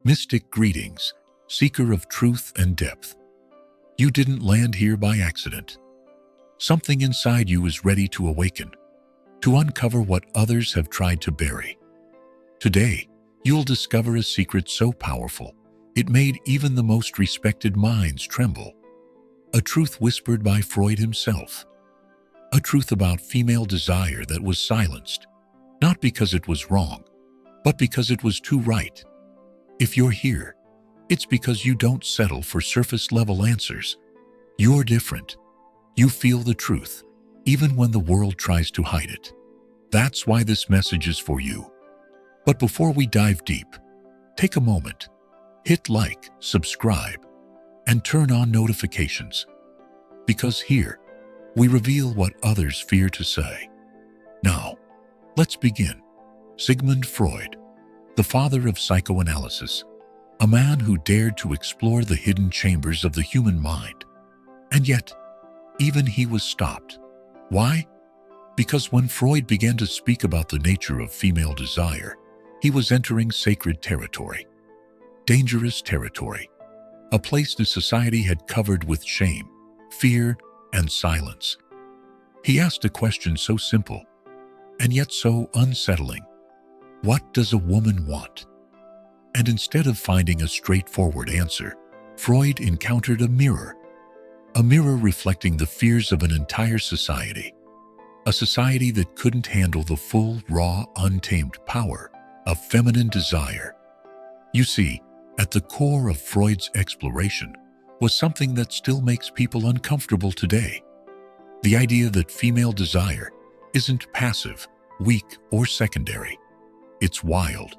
Mystic greetings, seeker of truth and depth. You didn't land here by accident. Something inside you is ready to awaken, to uncover what others have tried to bury. Today, you'll discover a secret so powerful, it made even the most respected minds tremble. A truth whispered by Freud himself. A truth about female desire that was silenced, not because it was wrong, but because it was too right. If you're here, it's because you don't settle for surface-level answers. You're different. You feel the truth, even when the world tries to hide it. That's why this message is for you. But before we dive deep, take a moment, hit like, subscribe, and turn on notifications. Because here, we reveal what others fear to say. Now, let's begin. Sigmund Freud, the father of psychoanalysis, a man who dared to explore the hidden chambers of the human mind. And yet, even he was stopped. Why? Because when Freud began to speak about the nature of female desire, he was entering sacred territory. Dangerous territory. A place the society had covered with shame, fear, and silence. He asked a question so simple, and yet so unsettling. What does a woman want? And instead of finding a straightforward answer, Freud encountered a mirror reflecting the fears of an entire society. A society that couldn't handle the full, raw, untamed power of feminine desire. You see, at the core of Freud's exploration was something that still makes people uncomfortable today. The idea that female desire isn't passive, weak, or secondary. It's wild.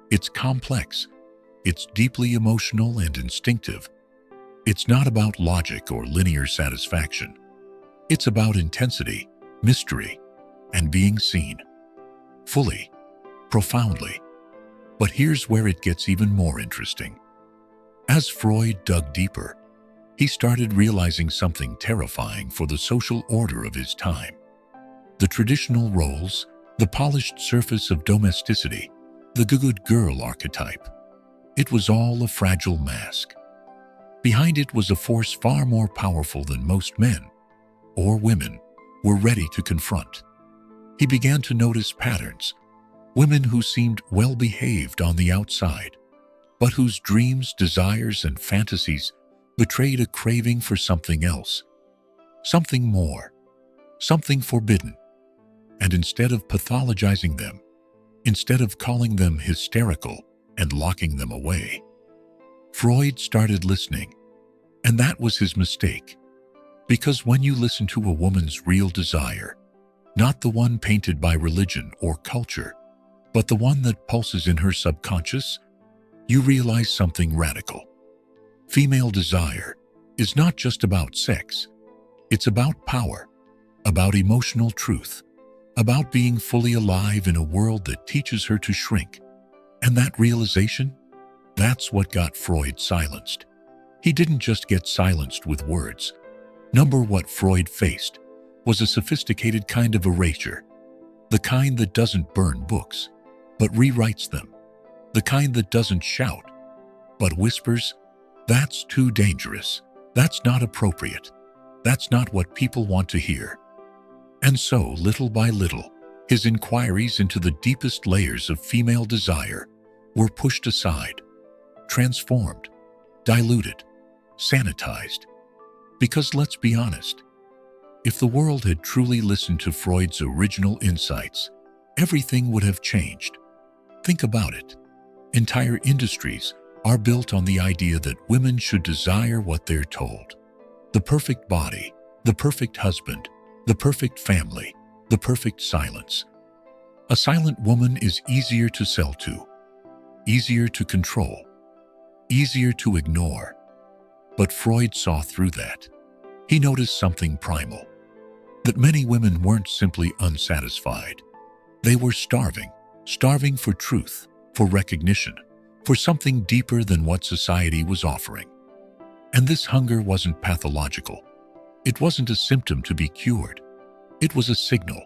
It's complex. It's deeply emotional and instinctive. It's not about logic or linear satisfaction. It's about intensity, mystery, and being seen. Fully, profoundly. But here's where it gets even more interesting. As Freud dug deeper, he started realizing something terrifying for the social order of his time. The traditional roles, the polished surface of domesticity, the good girl archetype. It was all a fragile mask. Behind it was a force far more powerful than most men, or women, were ready to confront. He began to notice patterns. Women who seemed well-behaved on the outside, but whose dreams, desires, and fantasies betrayed a craving for something else. Something more. Something forbidden. And instead of pathologizing them, instead of calling them hysterical and locking them away, Freud started listening. And that was his mistake. Because when you listen to a woman's real desire, not the one painted by religion or culture, but the one that pulses in her subconscious, you realize something radical. Female desire is not just about sex. It's about power, about emotional truth, about being fully alive in a world that teaches her to shrink. And that realization, that's what got Freud silenced. He didn't just get silenced with words. What Freud faced was a sophisticated kind of erasure, the kind that doesn't burn books, but rewrites them, the kind that doesn't shout, but whispers, "That's too dangerous. That's not appropriate. That's not what people want to hear." And so, little by little, his inquiries into the deepest layers of female desire were pushed aside, transformed, diluted, sanitized. Because let's be honest, if the world had truly listened to Freud's original insights, everything would have changed. Think about it. Entire industries are built on the idea that women should desire what they're told. The perfect body, the perfect husband, the perfect family, the perfect silence. A silent woman is easier to sell to, easier to control, easier to ignore. But Freud saw through that. He noticed something primal, that many women weren't simply unsatisfied. They were starving for truth, for recognition, for something deeper than what society was offering. And this hunger wasn't pathological. It wasn't a symptom to be cured. It was a signal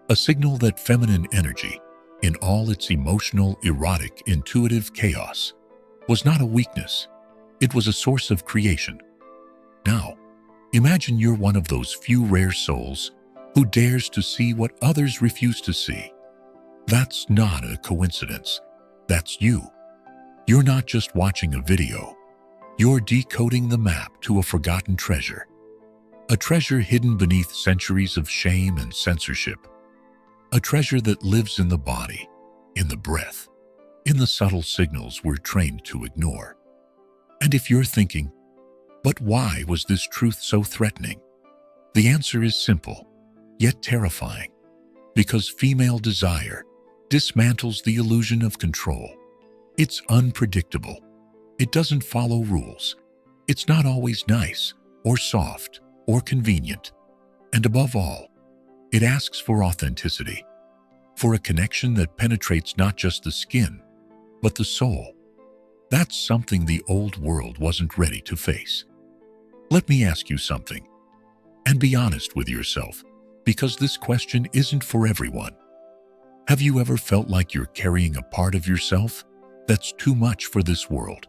that feminine energy, in all its emotional, erotic, intuitive chaos, was not a weakness. It was a source of creation. Now, imagine you're one of those few rare souls who dares to see what others refuse to see. That's not a coincidence. That's you. You're not just watching a video. You're decoding the map to a forgotten treasure. A treasure hidden beneath centuries of shame and censorship. A treasure that lives in the body, in the breath, in the subtle signals we're trained to ignore. And if you're thinking, but why was this truth so threatening? The answer is simple, yet terrifying. Because female desire dismantles the illusion of control. It's unpredictable. It doesn't follow rules. It's not always nice or soft or convenient. And above all, it asks for authenticity, for a connection that penetrates not just the skin, but the soul. That's something the old world wasn't ready to face. Let me ask you something, and be honest with yourself, because this question isn't for everyone. Have you ever felt like you're carrying a part of yourself that's too much for this world?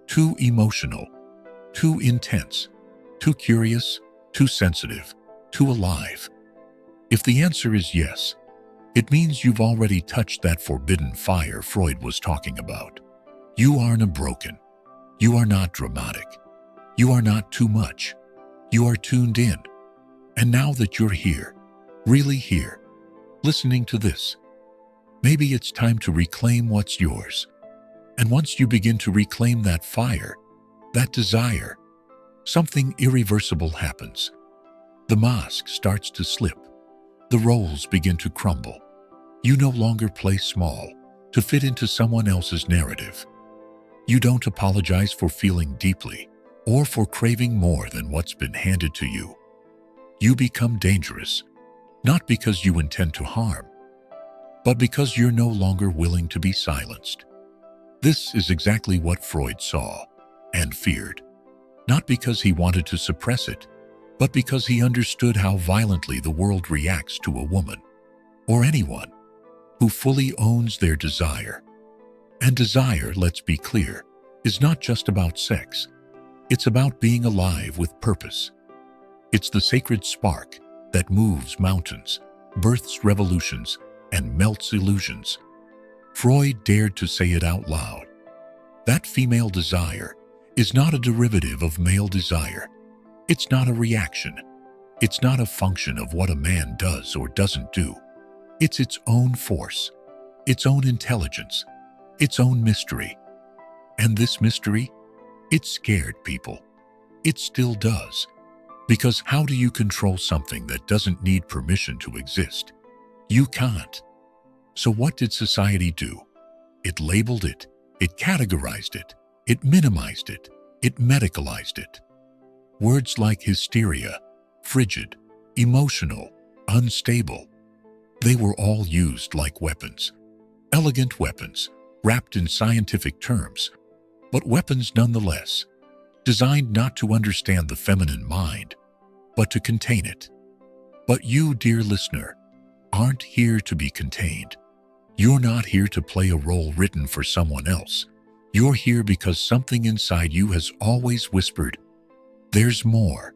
Too emotional, too intense, too curious, too sensitive, too alive? If the answer is yes, it means you've already touched that forbidden fire Freud was talking about. You aren't broken. You are not dramatic. You are not too much. You are tuned in. And now that you're here, really here, listening to this, maybe it's time to reclaim what's yours. And once you begin to reclaim that fire, that desire, something irreversible happens. The mask starts to slip. The roles begin to crumble. You no longer play small to fit into someone else's narrative. You don't apologize for feeling deeply or for craving more than what's been handed to you. You become dangerous, not because you intend to harm, but because you're no longer willing to be silenced. This is exactly what Freud saw and feared, not because he wanted to suppress it, but because he understood how violently the world reacts to a woman, or anyone, who fully owns their desire. And desire, let's be clear, is not just about sex. It's about being alive with purpose. It's the sacred spark that moves mountains, births revolutions, and melts illusions. Freud dared to say it out loud. That female desire is not a derivative of male desire. It's not a reaction. It's not a function of what a man does or doesn't do. It's its own force, its own intelligence, its own mystery. And this mystery, it scared people. It still does. Because how do you control something that doesn't need permission to exist? You can't. So what did society do? It labeled it, it categorized it, it minimized it, it medicalized it. Words like hysteria, frigid, emotional, unstable, they were all used like weapons. Elegant weapons, wrapped in scientific terms, but weapons nonetheless, designed not to understand the feminine mind, but to contain it. But you, dear listener, aren't here to be contained. You're not here to play a role written for someone else. You're here because something inside you has always whispered, there's more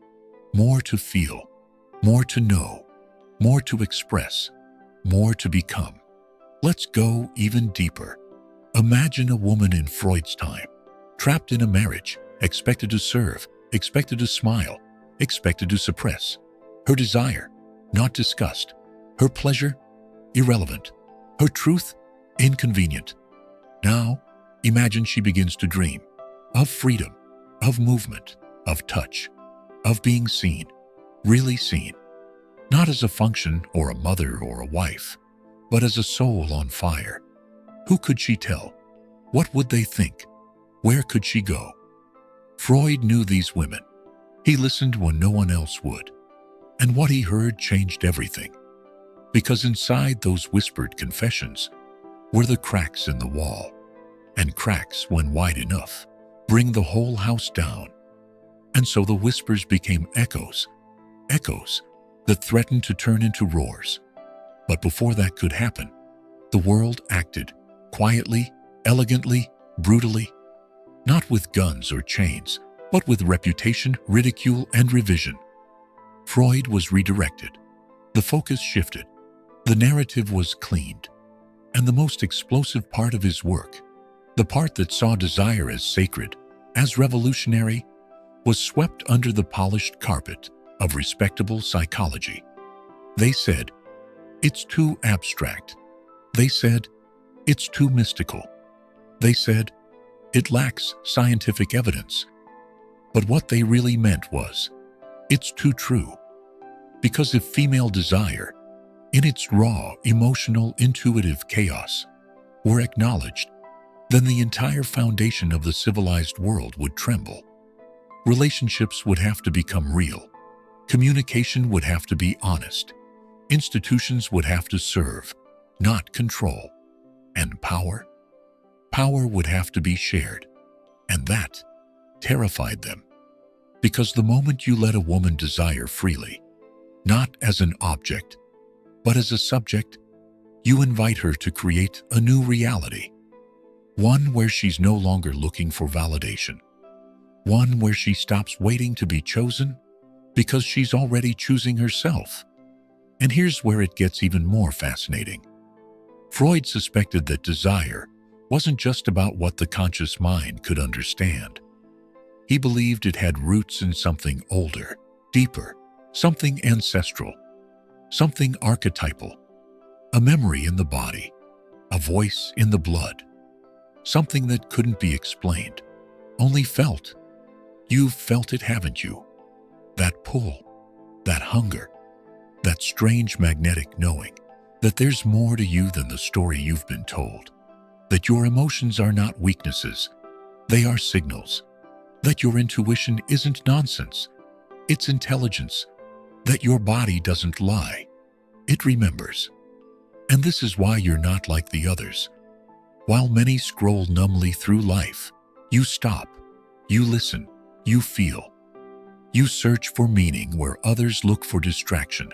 to feel, more to know, more to express, more to become. Let's go even deeper. Imagine a woman in Freud's time, trapped in a marriage, expected to serve, expected to smile, expected to suppress. Her desire, not discussed. Her pleasure, irrelevant. Her truth, inconvenient. Now, imagine she begins to dream of freedom, of movement, of touch, of being seen, really seen. Not as a function or a mother or a wife, but as a soul on fire. Who could she tell? What would they think? Where could she go? Freud knew these women. He listened when no one else would. And what he heard changed everything. Because inside those whispered confessions were the cracks in the wall. And cracks, when wide enough, bring the whole house down. And so the whispers became echoes, echoes that threatened to turn into roars. But before that could happen, the world acted quietly, elegantly, brutally. not with guns or chains, but with reputation, ridicule, and revision. Freud was redirected. The focus shifted. The narrative was cleaned. And the most explosive part of his work, the part that saw desire as sacred, as revolutionary, was swept under the polished carpet of respectable psychology. They said, "It's too abstract." They said, "It's too mystical." They said, "It lacks scientific evidence." But what they really meant was, "It's too true." Because if female desire, in its raw, emotional, intuitive chaos, were acknowledged, then the entire foundation of the civilized world would tremble. Relationships would have to become real. Communication would have to be honest. Institutions would have to serve, not control. And power? Power would have to be shared. And that terrified them. Because the moment you let a woman desire freely, not as an object, but as a subject, you invite her to create a new reality. One where she's no longer looking for validation. One where she stops waiting to be chosen because she's already choosing herself. And here's where it gets even more fascinating. Freud suspected that desire wasn't just about what the conscious mind could understand. He believed it had roots in something older, deeper, something ancestral, something archetypal, a memory in the body, a voice in the blood, something that couldn't be explained, only felt. You've felt it, haven't you? That pull, that hunger, that strange magnetic knowing that there's more to you than the story you've been told, that your emotions are not weaknesses, they are signals, that your intuition isn't nonsense, it's intelligence, that your body doesn't lie, it remembers. And this is why you're not like the others. While many scroll numbly through life, you stop, you listen, you feel. You search for meaning where others look for distraction.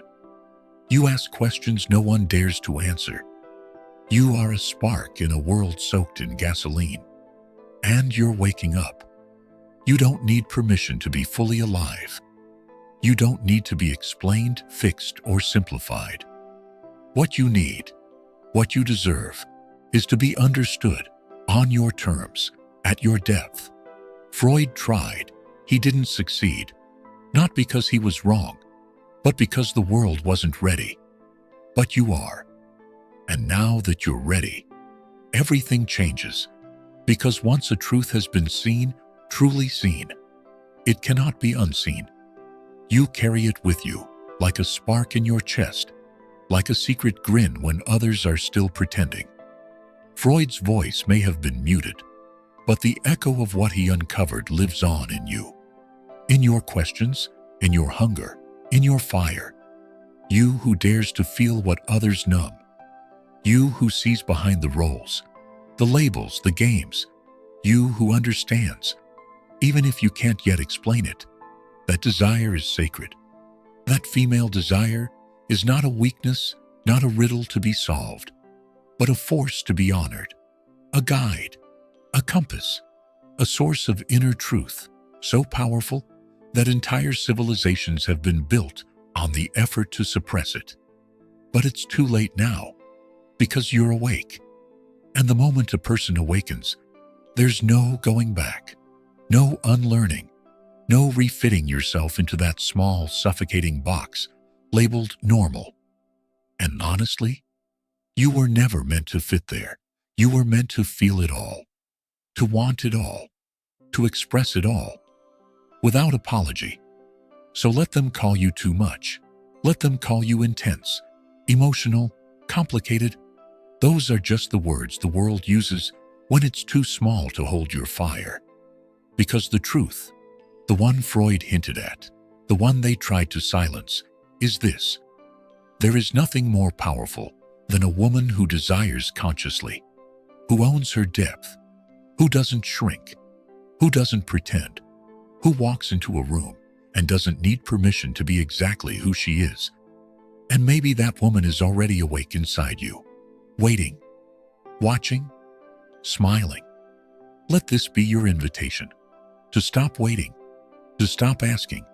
You ask questions no one dares to answer. You are a spark in a world soaked in gasoline. And you're waking up. You don't need permission to be fully alive. You don't need to be explained, fixed, or simplified. What you need, what you deserve, is to be understood, on your terms, at your depth. Freud tried. He didn't succeed. Not because he was wrong, but because the world wasn't ready. But you are. And now that you're ready, everything changes. Because once a truth has been seen, truly seen, it cannot be unseen. You carry it with you, like a spark in your chest, like a secret grin when others are still pretending. Freud's voice may have been muted, but the echo of what he uncovered lives on in you. In your questions, in your hunger, in your fire. You who dares to feel what others numb. You who sees behind the roles, the labels, the games. You who understands, even if you can't yet explain it, that desire is sacred. That female desire is not a weakness, not a riddle to be solved, but a force to be honored, a guide, a compass, a source of inner truth, so powerful that entire civilizations have been built on the effort to suppress it. But it's too late now, because you're awake. And the moment a person awakens, there's no going back, no unlearning, no refitting yourself into that small, suffocating box labeled normal. And honestly, you were never meant to fit there. You were meant to feel it all, to want it all, to express it all, without apology. So let them call you too much. Let them call you intense, emotional, complicated. Those are just the words the world uses when it's too small to hold your fire. Because the truth, the one Freud hinted at, the one they tried to silence, is this: there is nothing more powerful than a woman who desires consciously, who owns her depth, who doesn't shrink, who doesn't pretend, who walks into a room and doesn't need permission to be exactly who she is. And maybe that woman is already awake inside you, waiting, watching, smiling. Let this be your invitation to stop waiting, to stop asking,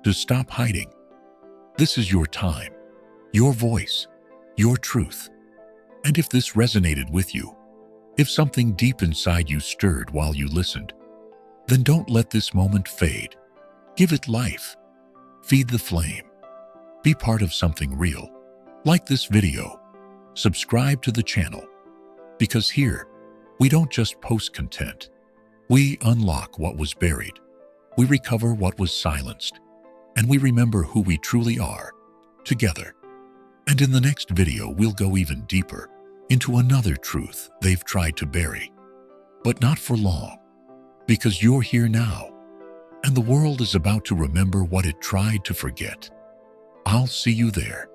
to stop hiding. This is your time, your voice, your truth. And if this resonated with you, if something deep inside you stirred while you listened, then don't let this moment fade. Give it life. Feed the flame. Be part of something real. Like this video. Subscribe to the channel. Because here, we don't just post content. We unlock what was buried. We recover what was silenced. And we remember who we truly are, together. And in the next video, we'll go even deeper into another truth they've tried to bury. But not for long, because you're here now, and the world is about to remember what it tried to forget. I'll see you there.